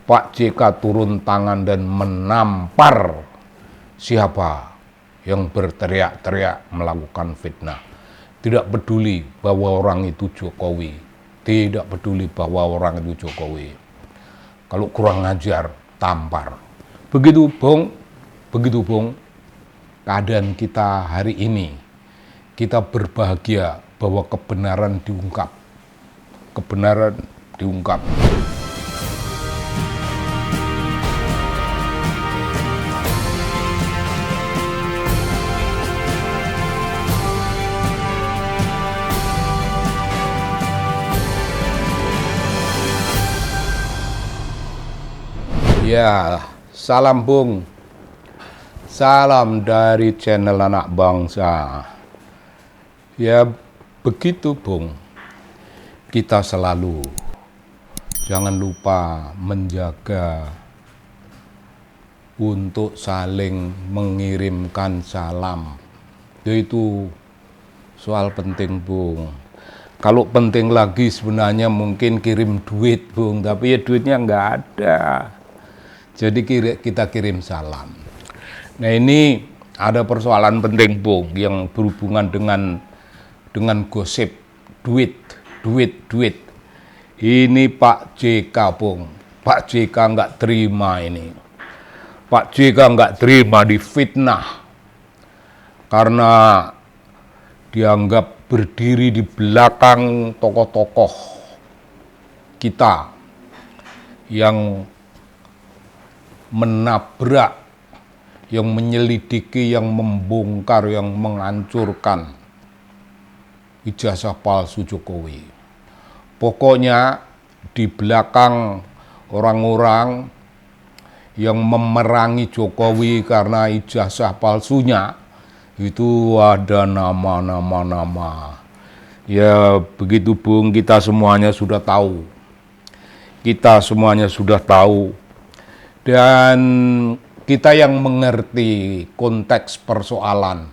Pak JK turun tangan dan menampar siapa yang berteriak-teriak melakukan fitnah. Tidak peduli bahwa orang itu Jokowi. Tidak peduli bahwa orang itu Jokowi. Kalau kurang ajar, tampar. Begitu Bung, keadaan kita hari ini. Kita berbahagia bahwa kebenaran diungkap. Kebenaran diungkap. Ya, salam Bung. Salam dari channel Anak Bangsa. Ya, begitu Bung. Kita selalu jangan lupa menjaga untuk saling mengirimkan salam. Itu soal penting Bung. Kalau penting lagi sebenarnya mungkin kirim duit Bung, tapi ya duitnya nggak ada. Jadi kita kirim salam. Nah ini ada persoalan penting Bung yang berhubungan dengan gosip duit. Ini Pak JK Bung. Pak JK nggak terima ini. Pak JK nggak terima difitnah karena dianggap berdiri di belakang tokoh-tokoh kita yang menabrak, yang menyelidiki, yang membongkar, yang menghancurkan ijazah palsu Jokowi. Pokoknya di belakang orang-orang yang memerangi Jokowi karena ijazah palsunya itu ada nama-nama. Ya begitu Bung, kita semuanya sudah tahu. Dan kita yang mengerti konteks persoalan,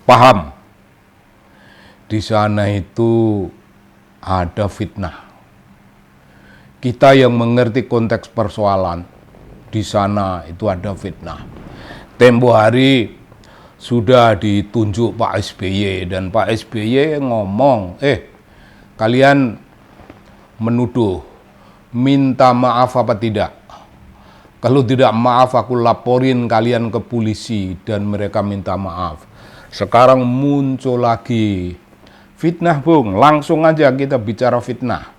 paham di sana itu ada fitnah. Kita yang mengerti konteks persoalan, di sana itu ada fitnah. Tempo hari sudah ditunjuk Pak SBY dan Pak SBY ngomong, kalian menuduh, minta maaf apa tidak? Kalau tidak maaf aku laporin kalian ke polisi dan mereka minta maaf. Sekarang muncul lagi fitnah Bung, langsung aja kita bicara fitnah.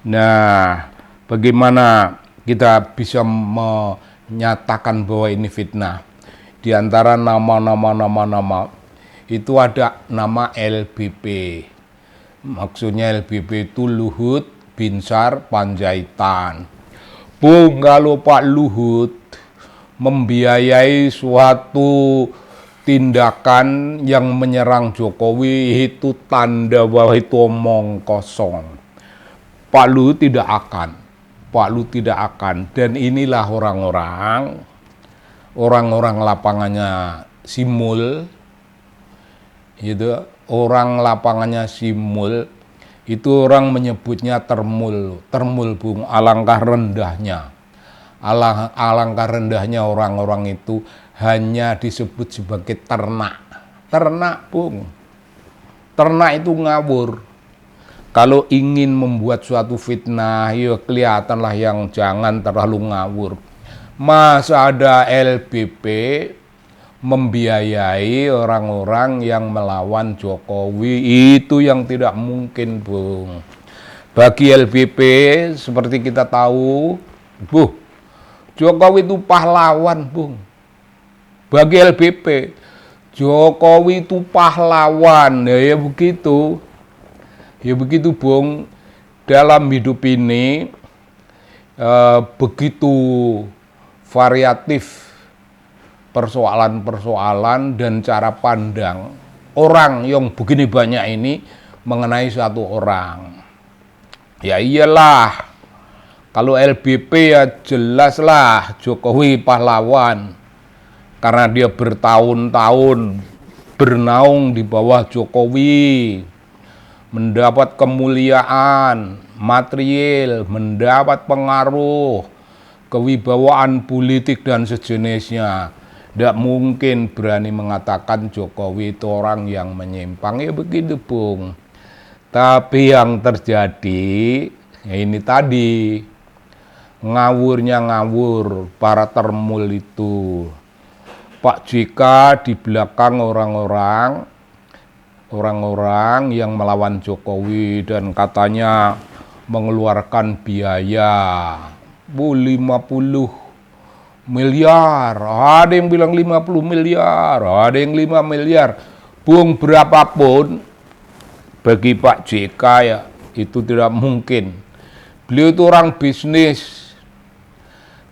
Nah, bagaimana kita bisa menyatakan bahwa ini fitnah? Di antara nama itu ada nama LBP. Maksudnya LBP itu Luhut Binsar Panjaitan. Bung, kalau Pak Luhut membiayai suatu tindakan yang menyerang Jokowi, itu tanda bahwa itu omong kosong. Pak Luhut tidak akan. Dan inilah orang-orang lapangannya Simul, gitu. Orang lapangannya Simul itu orang menyebutnya termul Bung. Alangkah rendahnya orang-orang itu hanya disebut sebagai ternak Bung. Ternak itu ngawur. Kalau ingin membuat suatu fitnah, ya kelihatanlah yang jangan terlalu ngawur. Masa ada LBP membiayai orang-orang yang melawan Jokowi, itu yang tidak mungkin Bung. Bagi LBP seperti kita tahu, Jokowi itu pahlawan Bung. Bagi LBP Jokowi itu pahlawan, ya begitu Bung. Dalam hidup ini begitu variatif persoalan-persoalan dan cara pandang orang yang begini banyak ini mengenai satu orang. Ya iyalah, kalau LBP ya jelaslah Jokowi pahlawan karena dia bertahun-tahun bernaung di bawah Jokowi, mendapat kemuliaan material, mendapat pengaruh, kewibawaan politik dan sejenisnya. Tidak mungkin berani mengatakan Jokowi itu orang yang menyimpang, ya begitu Bung. Tapi yang terjadi, ya ini tadi, ngawurnya ngawur para termul itu. Pak JK di belakang orang-orang yang melawan Jokowi dan katanya mengeluarkan biaya 50 miliar, ada yang bilang 50 miliar, ada yang 5 miliar. Bung, berapapun bagi Pak JK ya itu tidak mungkin. Beliau itu orang bisnis.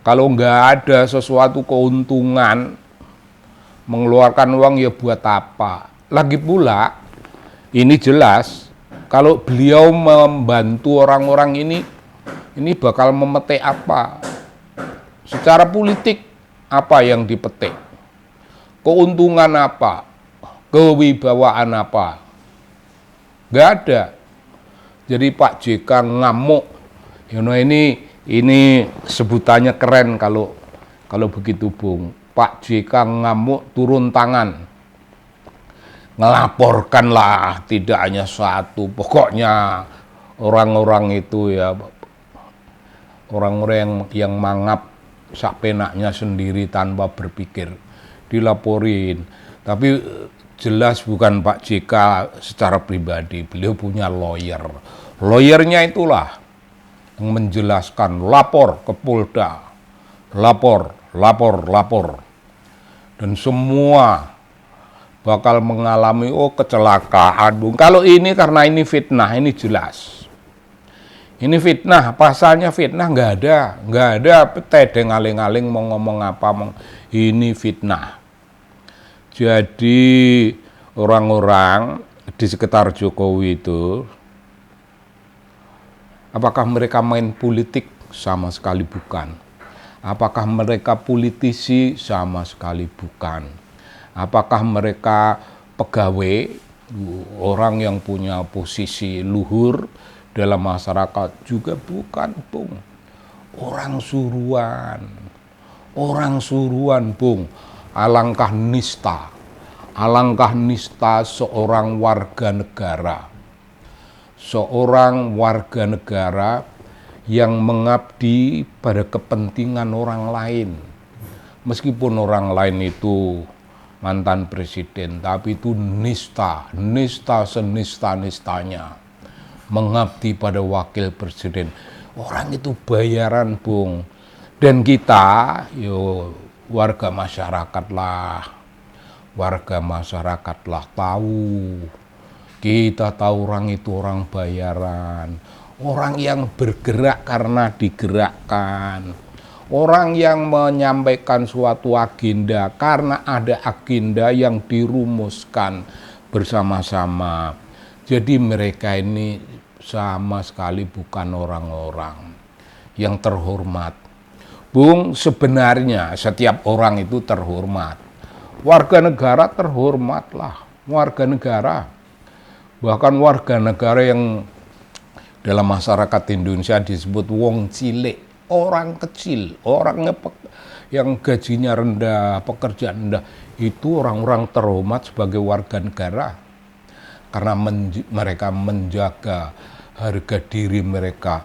Kalau nggak ada sesuatu keuntungan, mengeluarkan uang ya buat apa? Lagi pula, ini jelas kalau beliau membantu orang-orang ini bakal memetik apa? Secara politik, apa yang dipetik? Keuntungan apa? Kewibawaan apa? Nggak ada. Jadi Pak JK ngamuk. Ini sebutannya keren kalau begitu Bung. Pak JK ngamuk, turun tangan. Ngelaporkanlah, tidak hanya satu. Pokoknya orang-orang itu ya, orang-orang yang mangap sak penaknya sendiri tanpa berpikir, dilaporin. Tapi jelas bukan Pak JK secara pribadi, beliau punya lawyer. Lawyernya itulah yang menjelaskan, lapor ke Polda, lapor. Dan semua bakal mengalami kecelakaan, Bung. Kalau ini karena ini fitnah, ini jelas. Ini fitnah, pasalnya fitnah nggak ada tedeng aling-aling mau ngomong apa, ini fitnah. Jadi orang-orang di sekitar Jokowi itu, apakah mereka main politik? Sama sekali bukan. Apakah mereka politisi? Sama sekali bukan. Apakah mereka pegawai, orang yang punya posisi luhur dalam masyarakat? Juga bukan, Bung. Orang suruhan, Bung. Alangkah nista seorang warga negara yang mengabdi pada kepentingan orang lain. Meskipun orang lain itu mantan presiden, tapi itu nista senista-nistanya mengabdi pada wakil presiden. Orang itu bayaran, Bung. Dan kita, warga masyarakat lah tahu. Kita tahu orang itu orang bayaran. Orang yang bergerak karena digerakkan. Orang yang menyampaikan suatu agenda karena ada agenda yang dirumuskan bersama-sama. Jadi mereka ini sama sekali bukan orang-orang yang terhormat. Bung, sebenarnya setiap orang itu terhormat. Warga negara terhormatlah, warga negara. Bahkan warga negara yang dalam masyarakat Indonesia disebut wong cilik, orang kecil, orang yang gajinya rendah, pekerjaan rendah, itu orang-orang terhormat sebagai warga negara. Karena mereka menjaga harga diri mereka,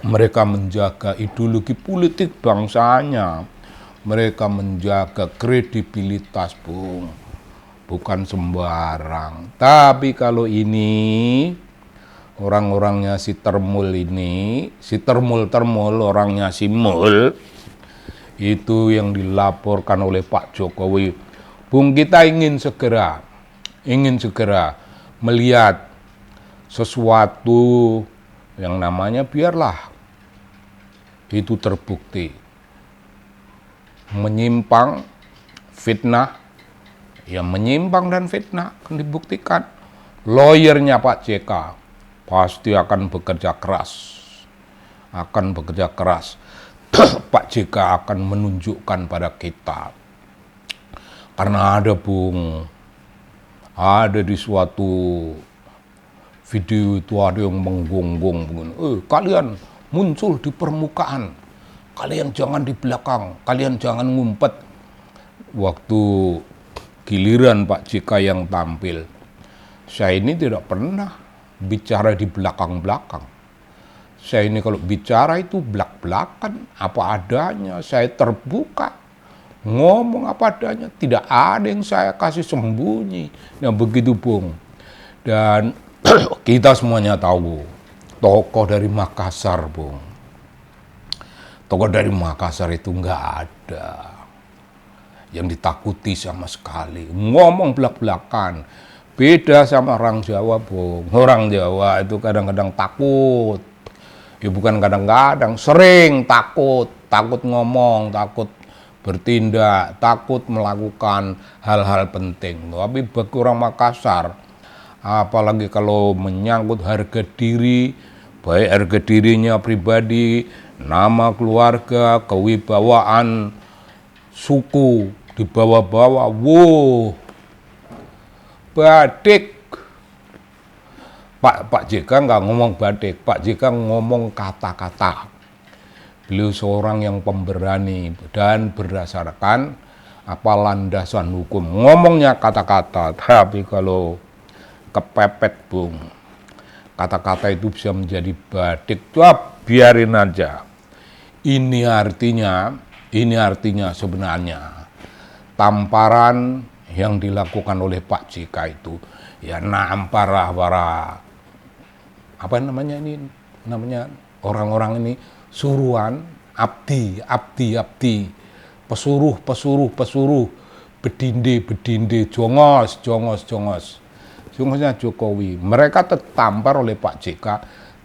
mereka menjaga ideologi politik bangsanya, mereka menjaga kredibilitas, Bung. Bukan sembarang. Tapi kalau ini orang-orangnya si termul ini, si termul orangnya si mul, itu yang dilaporkan oleh Pak Jokowi. Bung, kita ingin segera melihat sesuatu yang namanya, biarlah itu terbukti menyimpang, fitnah, ya menyimpang dan fitnah akan dibuktikan. Lawyernya Pak JK pasti akan bekerja keras, Pak JK akan menunjukkan pada kita, karena ada, Bung, ada di suatu video itu ada yang menggonggong begini, kalian muncul di permukaan, kalian jangan di belakang, kalian jangan ngumpet. Waktu giliran Pak JK yang tampil, saya ini tidak pernah bicara di belakang-belakang. Saya ini kalau bicara itu belak-belakan, apa adanya, saya terbuka, ngomong apa adanya, tidak ada yang saya kasih sembunyi. Nah begitu Bung. Dan kita semuanya tahu, tokoh dari Makassar Bung. Tokoh dari Makassar itu nggak ada yang ditakuti sama sekali. Ngomong belak-belakan. Beda sama orang Jawa Bung. Orang Jawa itu kadang-kadang takut. Ya bukan kadang-kadang, sering takut. Takut ngomong, takut bertindak, takut melakukan hal-hal penting. Tapi bagi orang Makassar, apalagi kalau menyangkut harga diri, baik harga dirinya pribadi, nama keluarga, kewibawaan, suku, dibawa-bawa, wow, badik. Pak JK nggak ngomong badik, Pak JK ngomong kata-kata. Beliau seorang yang pemberani dan berdasarkan apa landasan hukum. Ngomongnya kata-kata, tapi kalau kepepet Bung, kata-kata itu bisa menjadi badik. Biarin aja. Ini artinya sebenarnya tamparan yang dilakukan oleh Pak JK itu ya nampar para apa namanya orang-orang ini suruhan, abdi, pesuruh, bedinde, jongosnya Jokowi. Mereka tertampar oleh Pak JK,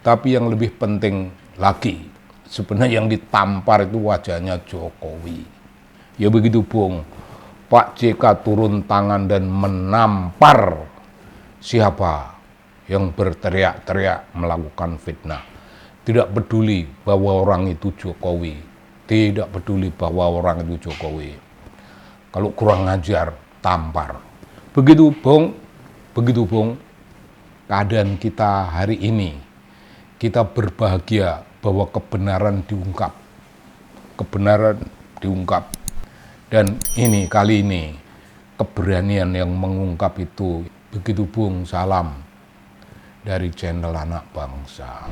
tapi yang lebih penting lagi, sebenarnya yang ditampar itu wajahnya Jokowi. Ya begitu Bung, Pak JK turun tangan dan menampar siapa yang berteriak-teriak melakukan fitnah. Tidak peduli bahwa orang itu Jokowi. Tidak peduli bahwa orang itu Jokowi. Kalau kurang ajar, tampar. Begitu Bung, keadaan kita hari ini. Kita berbahagia bahwa kebenaran diungkap. Dan kali ini, keberanian yang mengungkap itu. Begitu Bung, salam dari channel Anak Bangsa.